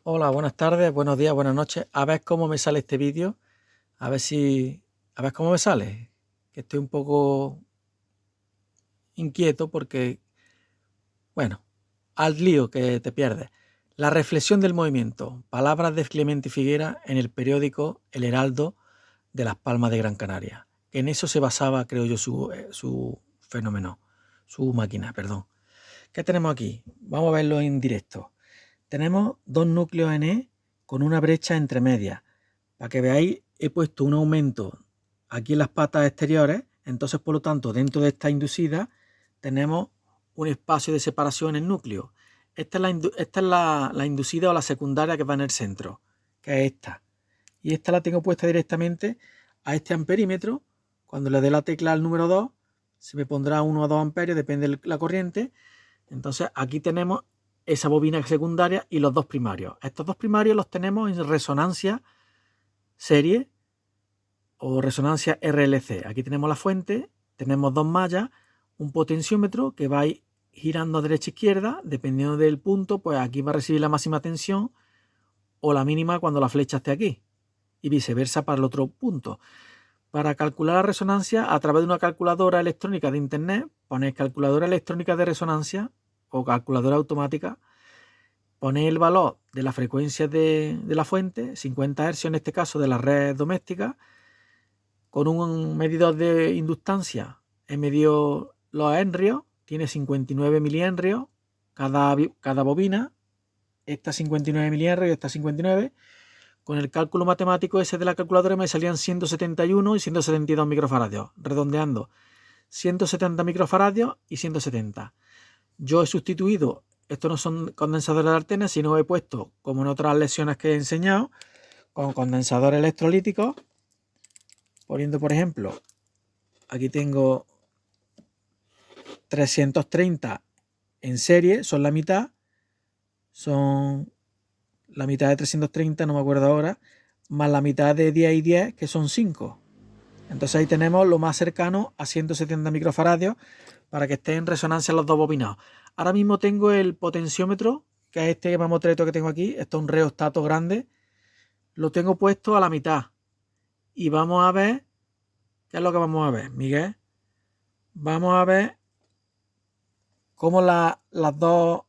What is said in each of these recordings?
Hola, buenas tardes, buenos días, buenas noches. A ver cómo me sale este vídeo. A ver cómo me sale. Que estoy un poco inquieto porque, bueno, al lío que te pierdes. La reflexión del movimiento. Palabras de Clemente Figuera en el periódico El Heraldo de Las Palmas de Gran Canaria. En eso se basaba, creo yo, su fenómeno, su máquina, perdón. ¿Qué tenemos aquí? Vamos a verlo en directo. Tenemos dos núcleos NE con una brecha entre medias. Para que veáis, he puesto un aumento aquí en las patas exteriores, entonces por lo tanto dentro de esta inducida tenemos un espacio de separación en el núcleo. Esta es la inducida o la secundaria que va en el centro, que es esta. Y esta la tengo puesta directamente a este amperímetro. Cuando le dé la tecla al número 2, se me pondrá 1 o 2 amperios, depende de la corriente. Entonces aquí tenemos esa bobina secundaria y los dos primarios. Estos dos primarios los tenemos en resonancia serie o resonancia RLC. Aquí tenemos la fuente, tenemos dos mallas, un potenciómetro que va a ir girando a derecha e izquierda, dependiendo del punto, pues aquí va a recibir la máxima tensión o la mínima cuando la flecha esté aquí, y viceversa para el otro punto. Para calcular la resonancia, a través de una calculadora electrónica de internet, ponéis calculadora electrónica de resonancia o calculadora automática, ponéis el valor de la frecuencia de la fuente, 50 Hz en este caso de la red doméstica, con un medidor de inductancia he medido los henrios, tiene 59 milihenrios cada bobina, esta 59 milihenrios y esta 59. Con el cálculo matemático ese de la calculadora me salían 171 y 172 microfaradios, redondeando 170 microfaradios y 170. Yo he sustituido, estos no son condensadores de Artena, sino he puesto, como en otras lecciones que he enseñado, con condensadores electrolíticos, poniendo por ejemplo, aquí tengo 330 en serie, son la mitad de 330, no me acuerdo ahora, más la mitad de 10 y 10, que son 5. Entonces ahí tenemos lo más cercano a 170 microfaradios para que esté en resonancia los dos bobinados. Ahora mismo tengo el potenciómetro, que es este mamotreto que tengo aquí, esto es un reostato grande, lo tengo puesto a la mitad. Y vamos a ver, ¿qué es lo que vamos a ver, Miguel? Vamos a ver cómo los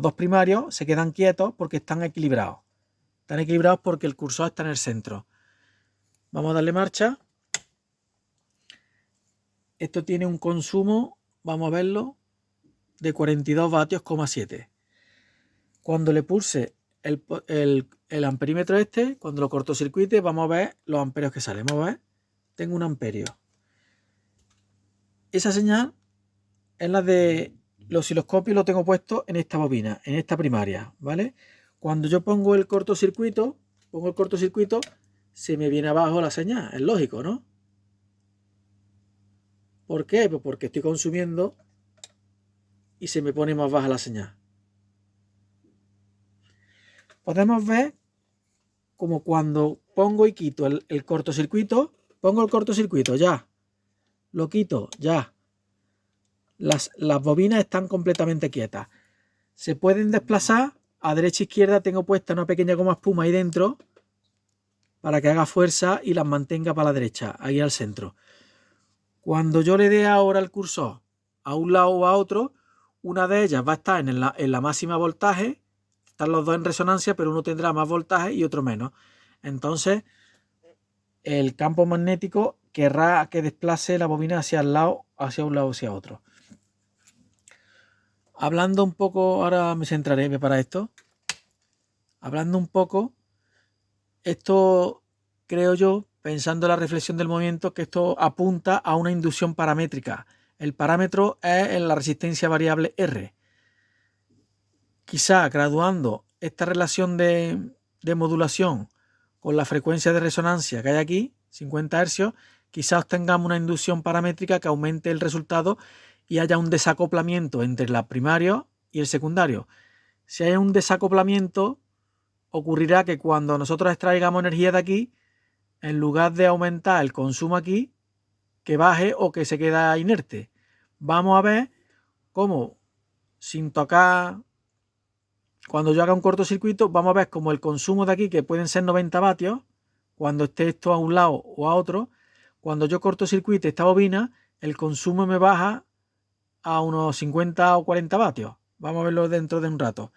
dos primarios se quedan quietos porque están equilibrados. Están equilibrados porque el cursor está en el centro. Vamos a darle marcha. Esto tiene un consumo, vamos a verlo, de 42 vatios,7. Cuando le pulse el amperímetro este, cuando lo cortocircuite, vamos a ver los amperios que salen. Vamos a ver, tengo un amperio. Esa señal es la de los osciloscopios, lo tengo puesto en esta bobina, en esta primaria, ¿vale? Cuando yo pongo el cortocircuito, se me viene abajo la señal, es lógico, ¿no? ¿Por qué? Pues porque estoy consumiendo y se me pone más baja la señal. Podemos ver como cuando pongo y quito el cortocircuito, pongo el cortocircuito, ya, lo quito, ya. Las bobinas están completamente quietas. Se pueden desplazar, a derecha e izquierda tengo puesta una pequeña goma espuma ahí dentro para que haga fuerza y las mantenga para la derecha, ahí al centro. Cuando yo le dé ahora el cursor a un lado o a otro, una de ellas va a estar en la máxima voltaje, están los dos en resonancia, pero uno tendrá más voltaje y otro menos. Entonces, el campo magnético querrá que desplace la bobina hacia un lado o hacia otro. Hablando un poco, ahora me centraré para esto. Hablando un poco, esto creo yo, pensando en la reflexión del movimiento, que esto apunta a una inducción paramétrica. El parámetro es la resistencia variable R. Quizá graduando esta relación de modulación con la frecuencia de resonancia que hay aquí, 50 Hz, quizá obtengamos una inducción paramétrica que aumente el resultado y haya un desacoplamiento entre el primario y el secundario. Si hay un desacoplamiento, ocurrirá que cuando nosotros extraigamos energía de aquí, en lugar de aumentar el consumo aquí, que baje o que se queda inerte. Vamos a ver cómo, sin tocar cuando yo haga un cortocircuito, vamos a ver como el consumo de aquí, que pueden ser 90 vatios, cuando esté esto a un lado o a otro, cuando yo cortocircuite esta bobina, el consumo me baja a unos 50 o 40 vatios. Vamos a verlo dentro de un rato.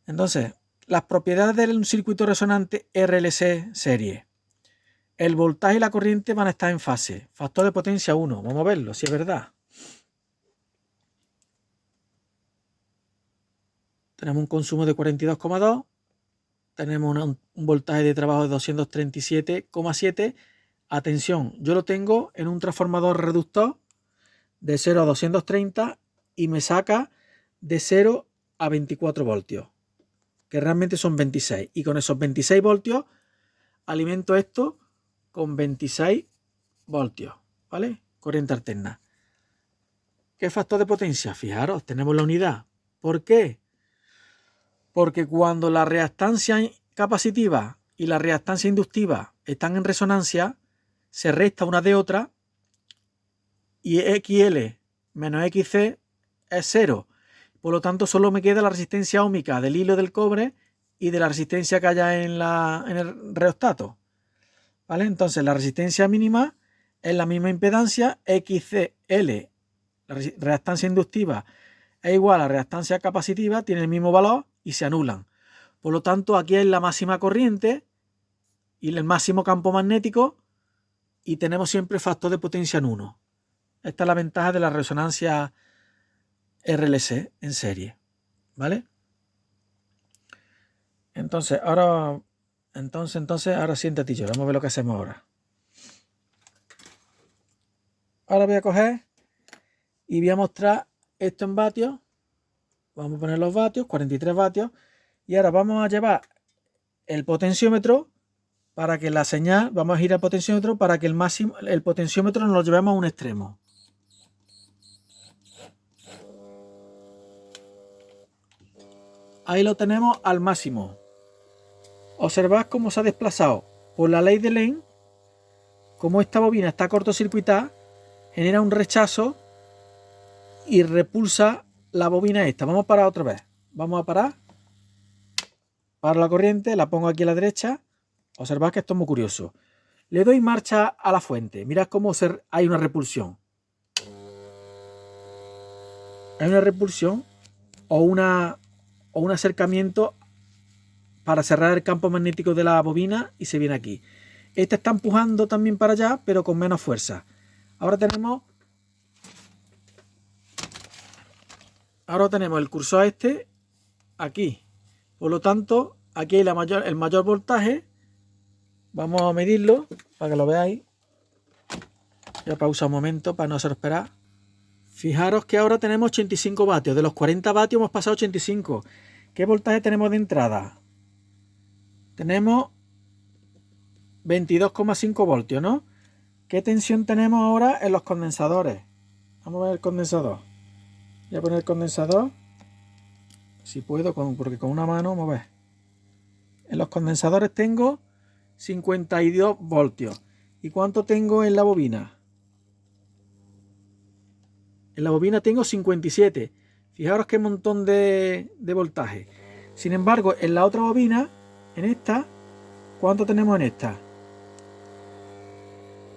Entonces, las propiedades de un circuito resonante RLC serie. El voltaje y la corriente van a estar en fase. Factor de potencia 1. Vamos a verlo, si es verdad. Tenemos un consumo de 42,2. Tenemos un voltaje de trabajo de 237,7. Atención, yo lo tengo en un transformador reductor de 0 a 230 y me saca de 0 a 24 voltios, que realmente son 26. Y con esos 26 voltios alimento esto con 26 voltios, ¿vale? Corriente alterna. ¿Qué factor de potencia? Fijaros, tenemos la unidad. ¿Por qué? Porque cuando la reactancia capacitiva y la reactancia inductiva están en resonancia, se resta una de otra y XL menos XC es 0. Por lo tanto, solo me queda la resistencia óhmica del hilo del cobre y de la resistencia que haya en el reostato. ¿Vale? Entonces, la resistencia mínima es la misma impedancia, XCL, la reactancia inductiva, es igual a la reactancia capacitiva, tiene el mismo valor y se anulan. Por lo tanto, aquí es la máxima corriente y el máximo campo magnético y tenemos siempre factor de potencia en 1. Esta es la ventaja de la resonancia RLC en serie, ¿vale? Entonces, ahora siéntate y yo. Vamos a ver lo que hacemos ahora. Ahora voy a coger y voy a mostrar esto en vatios. Vamos a poner los vatios, 43 vatios. Y ahora vamos a llevar el potenciómetro para que la señal, vamos a girar el potenciómetro para que el potenciómetro nos lo llevemos a un extremo. Ahí lo tenemos al máximo. Observad cómo se ha desplazado por la ley de Lenz. Como esta bobina está cortocircuitada, genera un rechazo y repulsa la bobina esta. Vamos a parar otra vez. Vamos a parar. Paro la corriente, la pongo aquí a la derecha. Observad que esto es muy curioso. Le doy marcha a la fuente. Mirad cómo hay una repulsión. Hay una repulsión o un acercamiento para cerrar el campo magnético de la bobina y se viene aquí. Esta está empujando también para allá, pero con menos fuerza. Ahora tenemos el cursor este aquí. Por lo tanto, aquí hay el mayor voltaje. Vamos a medirlo para que lo veáis. Voy a pausar un momento para no hacer esperar. Fijaros que ahora tenemos 85 vatios. De los 40 vatios hemos pasado 85. ¿Qué voltaje tenemos de entrada? Tenemos 22,5 voltios, ¿no? ¿Qué tensión tenemos ahora en los condensadores? Vamos a ver el condensador. Voy a poner el condensador. Si puedo, porque con una mano, vamos a ver. En los condensadores tengo 52 voltios. ¿Y cuánto tengo en la bobina? En la bobina tengo 57. Fijaros qué montón de voltaje. Sin embargo, en la otra bobina, en esta, ¿cuánto tenemos en esta?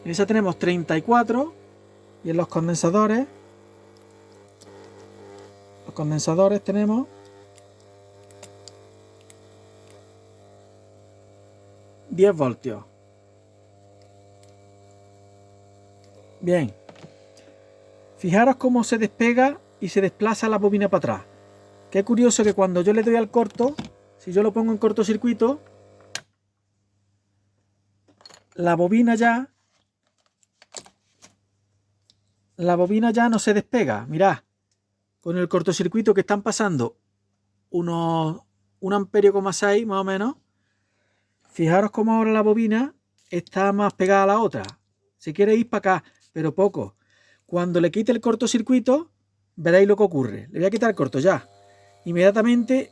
En esa tenemos 34. Y en los condensadores tenemos 10 voltios. Bien. Fijaros cómo se despega y se desplaza la bobina para atrás. Qué curioso que cuando yo le doy al corto, si yo lo pongo en cortocircuito, la bobina ya no se despega. Mirad, con el cortocircuito que están pasando un amperio, 6 más o menos. Fijaros cómo ahora la bobina está más pegada a la otra. Se quiere ir para acá, pero poco. Cuando le quite el cortocircuito, veréis lo que ocurre. Le voy a quitar el corto ya. Inmediatamente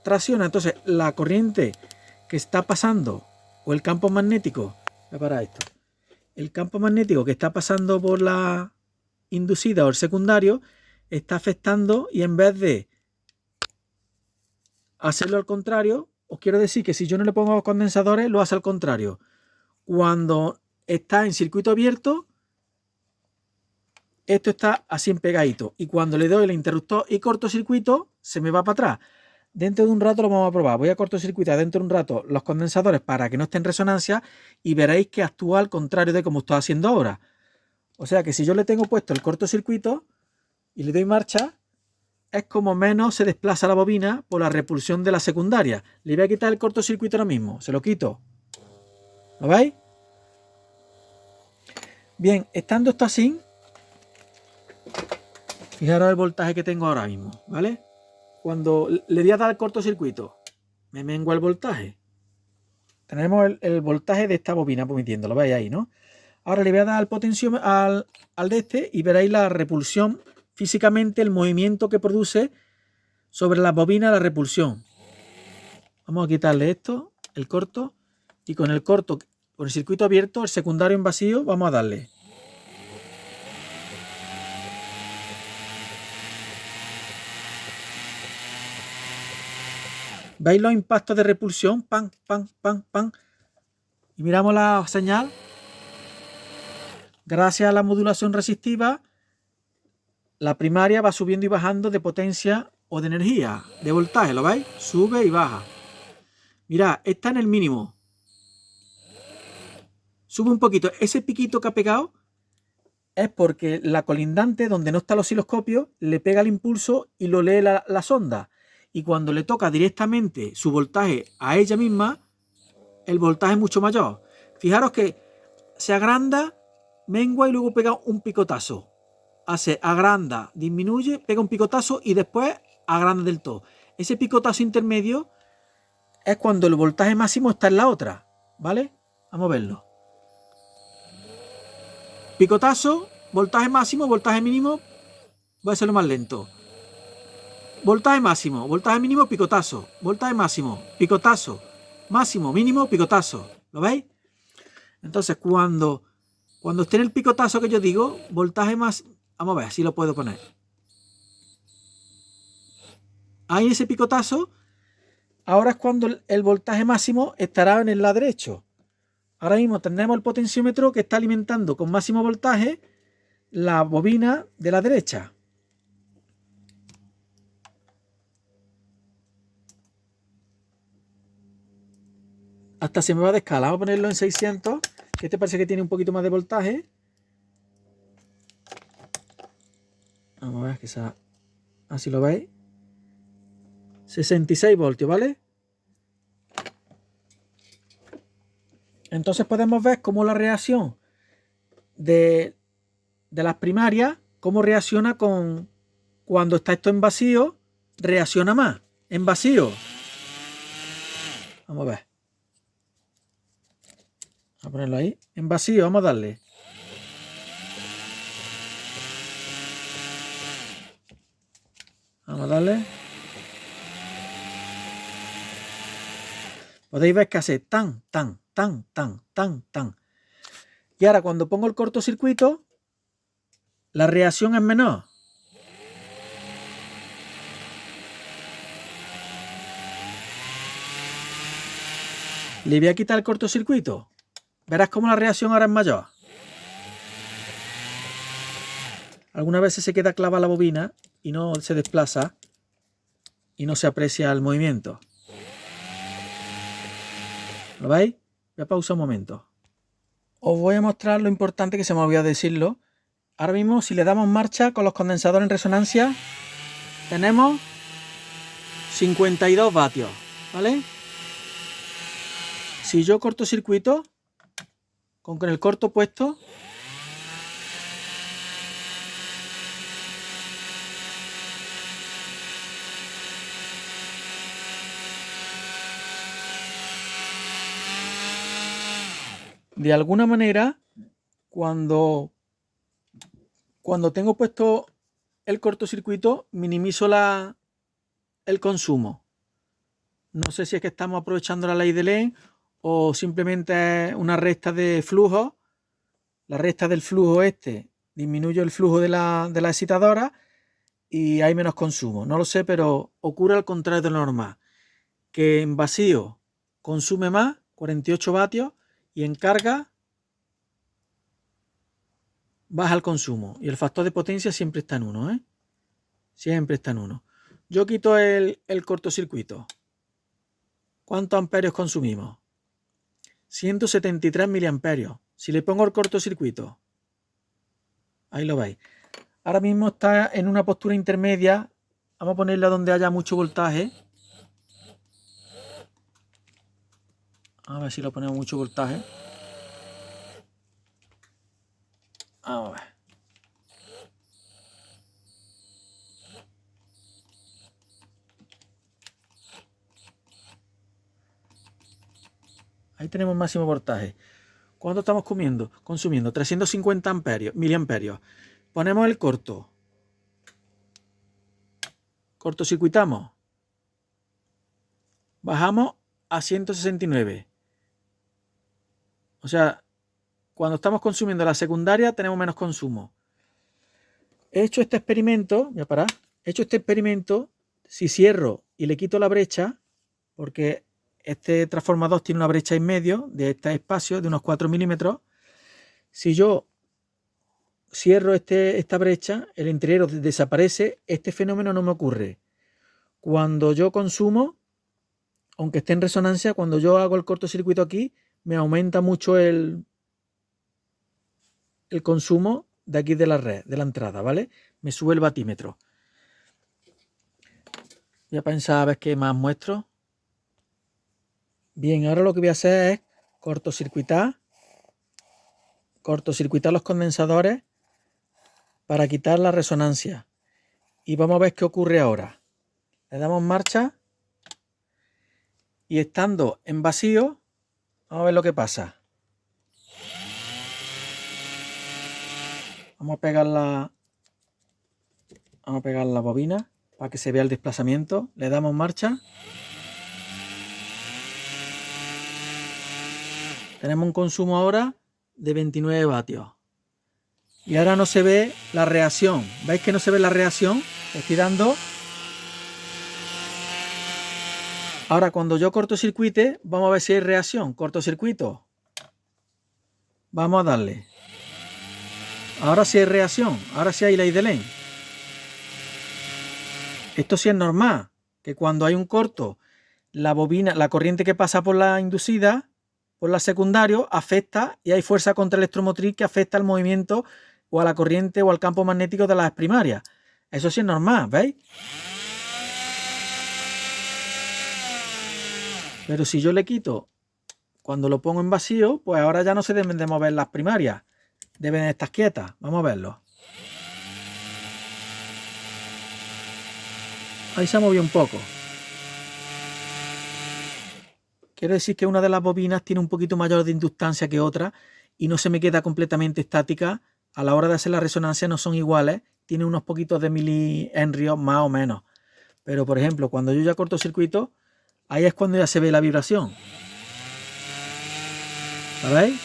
tracciona. Entonces, la corriente que está pasando, o el campo magnético, voy a parar esto. El campo magnético que está pasando por la inducida o el secundario, está afectando y en vez de hacerlo al contrario, os quiero decir que si yo no le pongo condensadores, lo hace al contrario. Cuando está en circuito abierto, esto está así en pegadito. Y cuando le doy el interruptor y cortocircuito, se me va para atrás. Dentro de un rato lo vamos a probar. Voy a cortocircuitar dentro de un rato los condensadores para que no estén en resonancia y veréis que actúa al contrario de como estoy haciendo ahora. O sea que si yo le tengo puesto el cortocircuito y le doy marcha, es como menos se desplaza la bobina por la repulsión de la secundaria. Le voy a quitar el cortocircuito ahora mismo. Se lo quito. ¿Lo veis? Bien, estando esto así, fijaros el voltaje que tengo ahora mismo, ¿vale? Cuando le voy a dar el cortocircuito, me mengua el voltaje. Tenemos el voltaje de esta bobina permitiendo, lo veis ahí, ¿no? Ahora le voy a dar al potenciómetro al de este y veréis la repulsión físicamente, el movimiento que produce sobre la bobina, la repulsión. Vamos a quitarle esto, el corto, y con el corto, con el circuito abierto, el secundario en vacío, vamos a darle. ¿Veis los impactos de repulsión? Pam, pam, pam, pam. Y miramos la señal. Gracias a la modulación resistiva, la primaria va subiendo y bajando de potencia o de energía, de voltaje, ¿lo veis? Sube y baja. Mirad, está en el mínimo. Sube un poquito. Ese piquito que ha pegado es porque la colindante, donde no está el osciloscopio, le pega el impulso y lo lee la sonda. Y cuando le toca directamente su voltaje a ella misma, el voltaje es mucho mayor. Fijaros que se agranda, mengua y luego pega un picotazo. Hace agranda, disminuye, pega un picotazo y después agranda del todo. Ese picotazo intermedio es cuando el voltaje máximo está en la otra, ¿vale? Vamos a verlo. Picotazo, voltaje máximo, voltaje mínimo. Voy a hacerlo más lento. Voltaje máximo, voltaje mínimo, picotazo. Voltaje máximo, picotazo. Máximo, mínimo, picotazo. ¿Lo veis? Entonces, cuando esté en el picotazo que yo digo, voltaje más... Vamos a ver si lo puedo poner. Ahí ese picotazo, ahora es cuando el voltaje máximo estará en el lado derecho. Ahora mismo tenemos el potenciómetro que está alimentando con máximo voltaje la bobina de la derecha. Hasta se me va de escala. Vamos a ponerlo en 600, que este parece que tiene un poquito más de voltaje. Vamos a ver, quizás así lo veis. 66 voltios, ¿vale? Entonces podemos ver cómo la reacción de las primarias, cómo reacciona con cuando está esto en vacío, reacciona más en vacío. Vamos a ver. Vamos a ponerlo ahí. En vacío, vamos a darle. Vamos a darle. Podéis ver que hace tan, tan, tan, tan, tan, tan. Y ahora cuando pongo el cortocircuito, la reacción es menor. Le voy a quitar el cortocircuito. Verás cómo la reacción ahora es mayor. Algunas veces se queda clavada la bobina y no se desplaza y no se aprecia el movimiento. ¿Lo veis? Voy a pausar un momento. Os voy a mostrar lo importante que se me olvidó decirlo. Ahora mismo, si le damos marcha con los condensadores en resonancia, tenemos 52 vatios, ¿vale? Si yo cortocircuito, con el corto puesto, de alguna manera, cuando tengo puesto el cortocircuito, minimizo el consumo. No sé si es que estamos aprovechando la ley de Lenz o simplemente es una recta de flujo. La recta del flujo disminuye el flujo de la excitadora y hay menos consumo. No lo sé, pero ocurre al contrario de lo normal. que en vacío consume más, 48 vatios, y en carga baja el consumo. Y el factor de potencia siempre está en 1, ¿eh? Siempre está en 1. Yo quito el cortocircuito. ¿Cuántos amperios consumimos? 173 miliamperios. Si le pongo el cortocircuito, ahí lo veis. Ahora mismo está en una postura intermedia. Vamos a ponerla donde haya mucho voltaje. A ver si lo ponemos mucho voltaje. Vamos a ver. Ahí tenemos máximo voltaje. ¿Cuánto estamos consumiendo? 350 miliamperios. Ponemos el corto. Cortocircuitamos. Bajamos a 169. O sea, cuando estamos consumiendo la secundaria tenemos menos consumo. He hecho este experimento, voy a parar. He hecho este experimento, si cierro y le quito la brecha, porque este transformador tiene una brecha en medio de este espacio de unos 4 milímetros. Si yo cierro esta brecha, el interior desaparece, este fenómeno no me ocurre. Cuando yo consumo, aunque esté en resonancia, cuando yo hago el cortocircuito aquí, me aumenta mucho el consumo de aquí de la red, de la entrada, ¿vale? Me sube el batímetro. Voy a pensar a ver qué más muestro. Bien, ahora lo que voy a hacer es cortocircuitar los condensadores para quitar la resonancia. Y vamos a ver qué ocurre ahora. Le damos marcha y estando en vacío, vamos a ver lo que pasa. Vamos a pegar la bobina para que se vea el desplazamiento. Le damos marcha. Tenemos un consumo ahora de 29 vatios. Y ahora no se ve la reacción. ¿Veis que no se ve la reacción? Estoy dando. Ahora cuando yo cortocircuite, vamos a ver si hay reacción. Cortocircuito. Vamos a darle. Ahora sí hay reacción. Ahora sí hay ley de Lenz. Esto sí es normal. Que cuando hay un corto, la bobina, la corriente que pasa por la inducida, por la secundaria, afecta y hay fuerza contraelectromotriz que afecta al movimiento o a la corriente o al campo magnético de las primarias. Eso sí es normal, ¿veis? Pero si yo le quito, cuando lo pongo en vacío, pues ahora ya no se deben de mover las primarias. Deben estar quietas. Vamos a verlo. Ahí se ha movido un poco. Quiero decir que una de las bobinas tiene un poquito mayor de inductancia que otra y no se me queda completamente estática. A la hora de hacer la resonancia no son iguales. Tiene unos poquitos de milihenrios más o menos. Pero por ejemplo, cuando yo ya cortocircuito, ahí es cuando ya se ve la vibración. ¿Sabéis?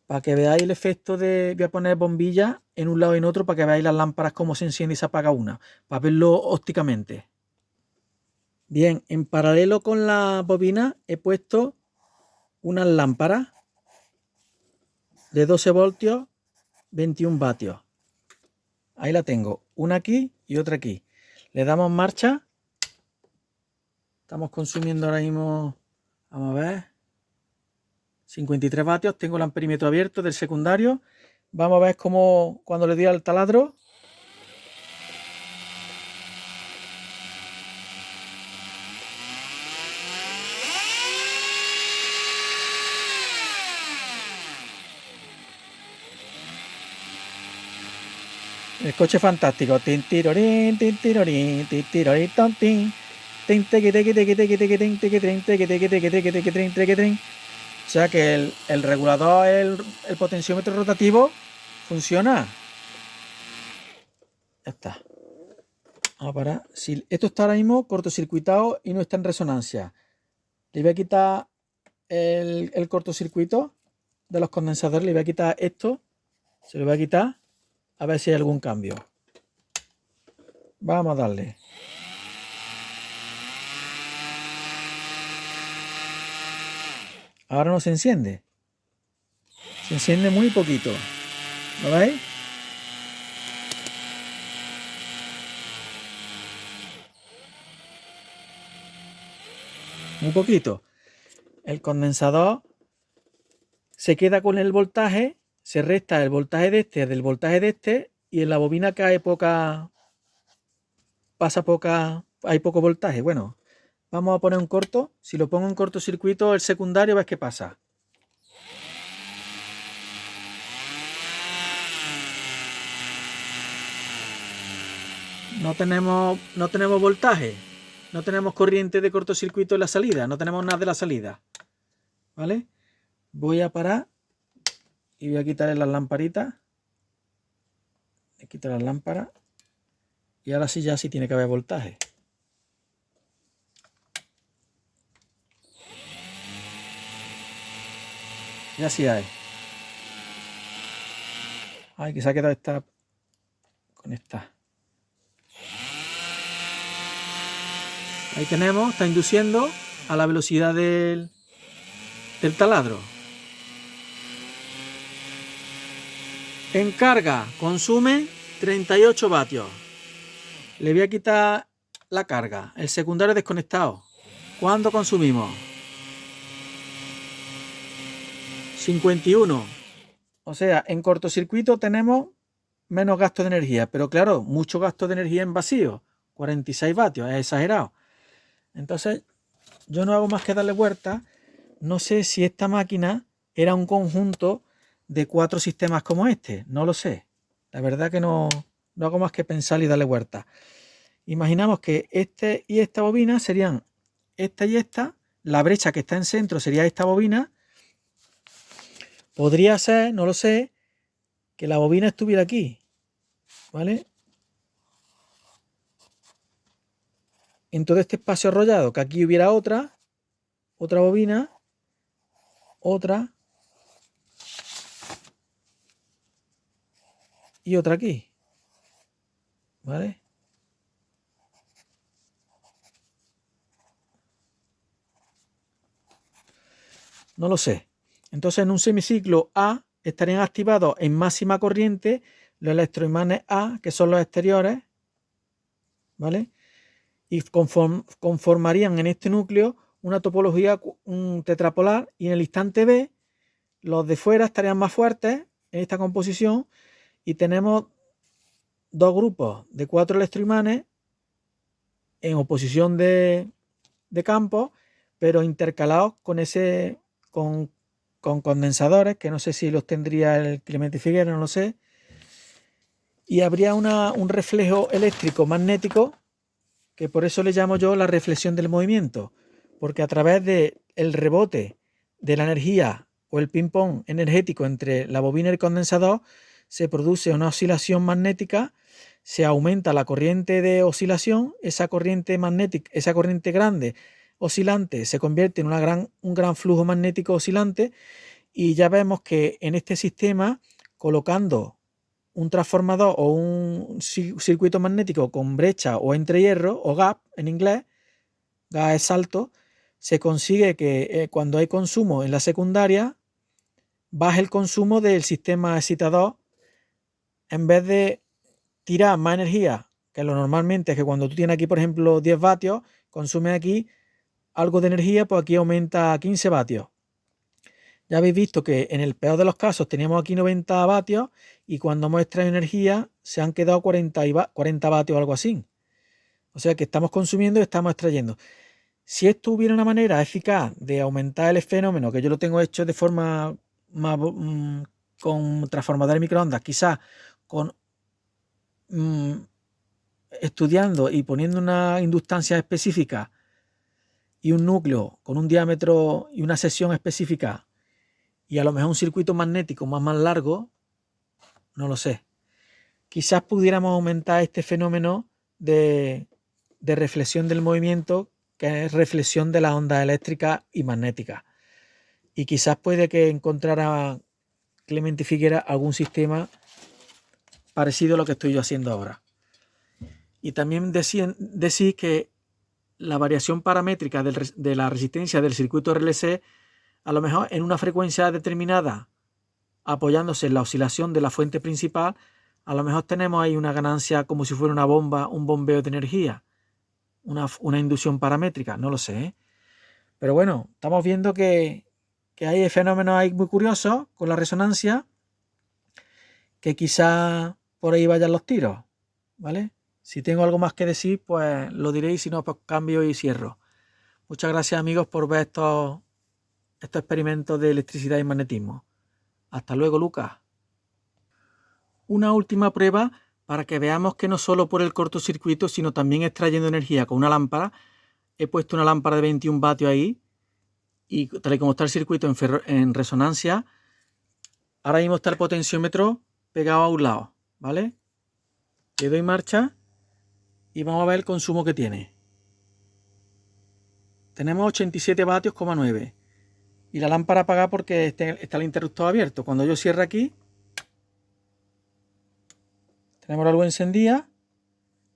Para que veáis el efecto de... Voy a poner bombillas en un lado y en otro para que veáis las lámparas cómo se enciende y se apaga una. Para verlo ópticamente. Bien, en paralelo con la bobina he puesto unas lámparas de 12 voltios, 21 vatios. Ahí la tengo, una aquí y otra aquí. Le damos marcha. Estamos consumiendo ahora mismo, vamos a ver, 53 vatios. Tengo el amperímetro abierto del secundario. Vamos a ver cómo cuando le doy al taladro. El coche fantástico. Tin tirorín, tin tirorín, tin tirorín, tin tin. Tin tequi tequi tequi tequi tequi tin tequi tin tequi tequi tequi tequi tequi tin tequi tin. O sea que el regulador, el potenciómetro rotativo funciona. Ya está. Vamos a parar. Si esto está ahora mismo cortocircuitado y no está en resonancia. Le voy a quitar el cortocircuito de los condensadores. Le voy a quitar esto. Se lo voy a quitar. A ver si hay algún cambio. Vamos a darle. Ahora no se enciende. Se enciende muy poquito. ¿Lo veis? Muy poquito. El condensador se queda con el voltaje, se resta el voltaje de este del voltaje de este y en la bobina cae poca, pasa poca, hay poco voltaje. Bueno, vamos a poner un corto. Si lo pongo en cortocircuito, el secundario, ves qué pasa. No tenemos voltaje, no tenemos corriente de cortocircuito en la salida, no tenemos nada de la salida. ¿Vale? Voy a parar y voy a quitarle las lamparitas. Voy a quitar las lámparas. Y ahora sí ya sí tiene que haber voltaje. Ya sí hay. Ay, que se ha quedado esta conectada. Ahí tenemos, está induciendo a la velocidad del taladro. En carga consume 38 vatios. Le voy a quitar la carga. El secundario desconectado. ¿Cuánto consumimos? 51. O sea, en cortocircuito tenemos menos gasto de energía. Pero claro, mucho gasto de energía en vacío. 46 vatios, es exagerado. Entonces, yo no hago más que darle vuelta. No sé si esta máquina era un conjunto de 4 sistemas como este. No lo sé. La verdad que no hago más que pensar y darle vuelta. Imaginamos que este y esta bobina serían esta y esta. La brecha que está en centro sería esta bobina. Podría ser, no lo sé, que la bobina estuviera aquí. ¿Vale? En todo este espacio arrollado, que aquí hubiera otra bobina, otra y otra aquí. ¿Vale? No lo sé. Entonces en un semiciclo A estarían activados en máxima corriente los electroimanes A, que son los exteriores, ¿vale? Y conformarían en este núcleo una topología un tetrapolar, y en el instante B los de fuera estarían más fuertes en esta composición y tenemos dos grupos de 4 electroimanes en oposición de campo, pero intercalados con condensadores, que no sé si los tendría el Clemente Figuera, no lo sé, y habría un reflejo eléctrico magnético, que por eso le llamo yo la reflexión del movimiento, porque a través del rebote de la energía o el ping-pong energético entre la bobina y el condensador se produce una oscilación magnética, se aumenta la corriente de oscilación, esa corriente magnética, esa corriente grande oscilante se convierte en un gran flujo magnético oscilante, y ya vemos que en este sistema, colocando un transformador o un circuito magnético con brecha o entre hierro, o gap en inglés, gap es salto, se consigue que cuando hay consumo en la secundaria, baje el consumo del sistema excitador. En vez de tirar más energía, que lo normalmente es que cuando tú tienes aquí, por ejemplo, 10 vatios, consume aquí algo de energía, pues aquí aumenta a 15 vatios. Ya habéis visto que en el peor de los casos teníamos aquí 90 vatios y cuando hemos extraído energía se han quedado 40 vatios o algo así. O sea que estamos consumiendo y estamos extrayendo. Si esto hubiera una manera eficaz de aumentar el fenómeno, que yo lo tengo hecho de forma más, con transformadores de microondas, quizás con estudiando y poniendo una inductancia específica y un núcleo con un diámetro y una sección específica, y a lo mejor un circuito magnético más largo, no lo sé. Quizás pudiéramos aumentar este fenómeno de reflexión del movimiento, que es reflexión de las ondas eléctricas y magnéticas. Y quizás puede que encontrara Clemente Figuera algún sistema parecido a lo que estoy yo haciendo ahora. Y también decís que la variación paramétrica de la resistencia del circuito RLC, a lo mejor en una frecuencia determinada, apoyándose en la oscilación de la fuente principal, a lo mejor tenemos ahí una ganancia como si fuera una bomba, un bombeo de energía, una inducción paramétrica, no lo sé, ¿eh? Pero bueno, estamos viendo que hay fenómenos ahí muy curiosos con la resonancia, que quizá por ahí vayan los tiros, ¿vale? Si tengo algo más que decir, pues lo diréis, si no, pues cambio y cierro. Muchas gracias, amigos, por ver estos experimentos de electricidad y magnetismo. Hasta luego, Lucas. Una última prueba para que veamos que no solo por el cortocircuito, sino también extrayendo energía con una lámpara. He puesto una lámpara de 21 vatios ahí y tal y como está el circuito en resonancia, ahora mismo está el potenciómetro pegado a un lado, ¿vale? Le doy marcha y vamos a ver el consumo que tiene. Tenemos 87 vatios,9 y la lámpara apagada porque está el interruptor abierto. Cuando yo cierre aquí, tenemos la luz encendida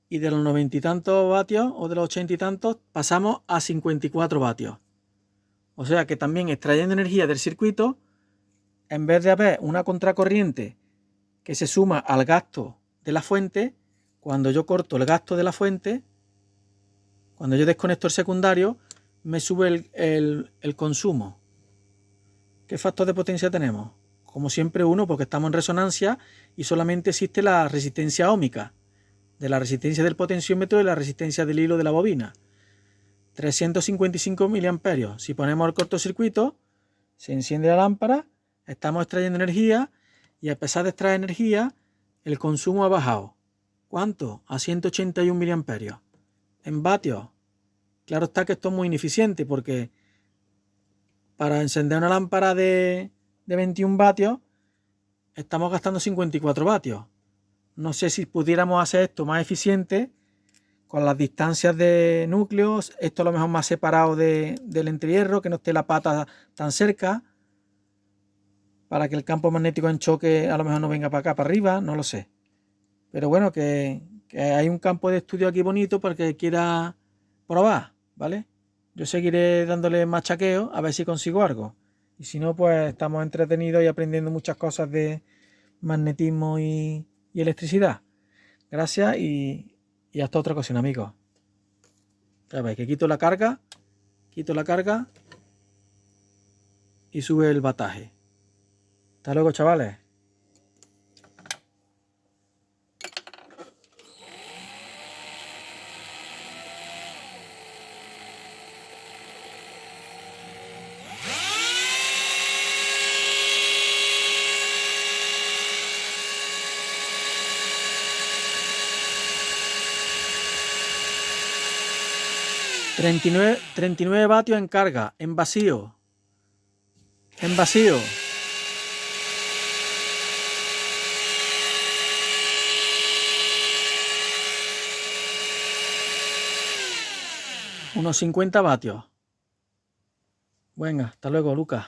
y de los 90 y tantos vatios o de los 80 y tantos pasamos a 54 vatios. O sea que también extrayendo energía del circuito, en vez de haber una contracorriente que se suma al gasto de la fuente, cuando yo corto el gasto de la fuente, cuando yo desconecto el secundario, me sube el consumo. ¿Qué factor de potencia tenemos? Como siempre 1, porque estamos en resonancia y solamente existe la resistencia óhmica, de la resistencia del potenciómetro y la resistencia del hilo de la bobina. 355 miliamperios. Si ponemos el cortocircuito, se enciende la lámpara, estamos extrayendo energía y a pesar de extraer energía, el consumo ha bajado. ¿Cuánto? A 181 miliamperios. En vatios. Claro está que esto es muy ineficiente porque para encender una lámpara de 21 vatios estamos gastando 54 vatios. No sé si pudiéramos hacer esto más eficiente con las distancias de núcleos, esto a lo mejor más separado del entrehierro, que no esté la pata tan cerca, para que el campo magnético en choque a lo mejor no venga para acá, para arriba, no lo sé. Pero bueno, que hay un campo de estudio aquí bonito para que quiera probar, ¿vale? Yo seguiré dándole machaqueo a ver si consigo algo. Y si no, pues estamos entretenidos y aprendiendo muchas cosas de magnetismo y electricidad. Gracias y hasta otra ocasión, amigos. Ya veis que quito la carga y sube el bataje. Hasta luego, chavales. ...39 vatios en carga, en vacío. En vacío. Unos 50 vatios. Venga, hasta luego, Lucas.